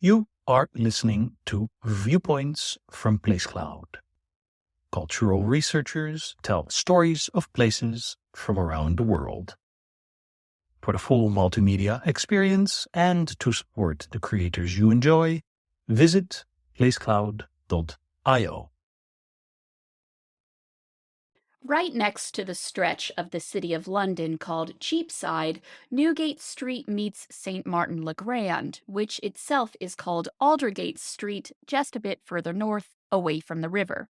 You are listening to Viewpoints from PlaceCloud. Cultural researchers tell stories of places from around the world. For the full multimedia experience and to support the creators you enjoy, visit placecloud.io. Right next to the stretch of the City of London called Cheapside, Newgate Street meets St. Martin le Grand, which itself is called Aldergate Street, just a bit further north, away from the river.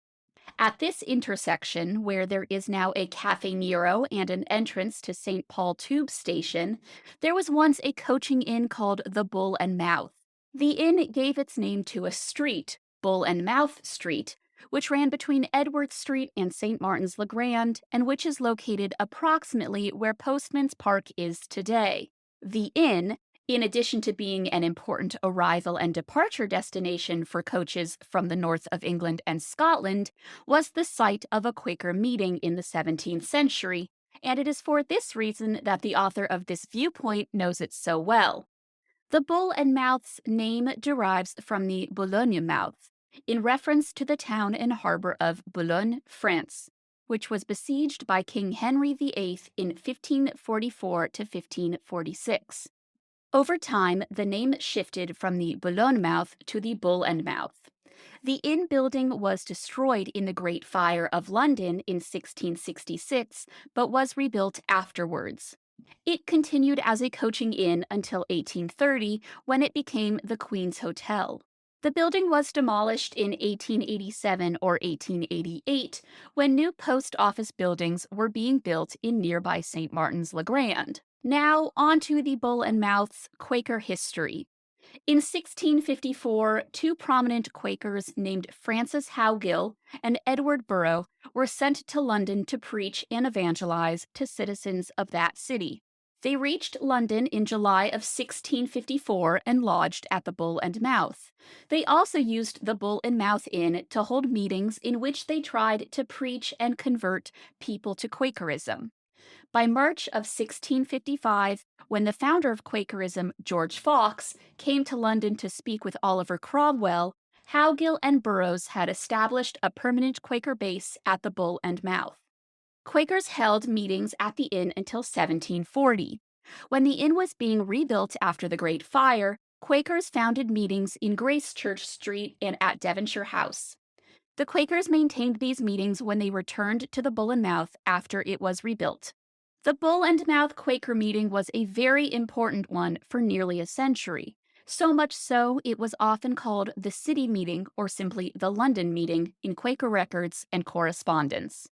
At this intersection, where there is now a Cafe Nero and an entrance to St. Paul Tube Station, there was once a coaching inn called the Bull and Mouth. The inn gave its name to a street, Bull and Mouth Street, which ran between Edward Street and St. Martin's le Grand, and which is located approximately where Postman's Park is today. The inn, in addition to being an important arrival and departure destination for coaches from the north of England and Scotland, was the site of a Quaker meeting in the 17th century, and it is for this reason that the author of this viewpoint knows it so well. The Bull and Mouth's name derives from the Boulogne mouth, in reference to the town and harbor of Boulogne, France, which was besieged by King Henry VIII in 1544 to 1546. Over time, the name shifted from the Boulogne mouth to the Bull and Mouth. The inn building was destroyed in the Great Fire of London in 1666, but was rebuilt afterwards. It continued as a coaching inn until 1830, when it became the Queen's Hotel. The building was demolished in 1887 or 1888, when new post office buildings were being built in nearby St. Martin's le Grand. Now, on to the Bull and Mouth's Quaker history. In 1654, two prominent Quakers named Francis Howgill and Edward Burrough were sent to London to preach and evangelize to citizens of that city. They reached London in July of 1654 and lodged at the Bull and Mouth. They also used the Bull and Mouth Inn to hold meetings in which they tried to preach and convert people to Quakerism. By March of 1655, when the founder of Quakerism, George Fox, came to London to speak with Oliver Cromwell, Howgill and Burroughs had established a permanent Quaker base at the Bull and Mouth. Quakers held meetings at the inn until 1740. When the inn was being rebuilt after the Great Fire, Quakers founded meetings in Gracechurch Street and at Devonshire House. The Quakers maintained these meetings when they returned to the Bull and Mouth after it was rebuilt. The Bull and Mouth Quaker meeting was a very important one for nearly a century, so much so it was often called the City Meeting or simply the London Meeting in Quaker records and correspondence.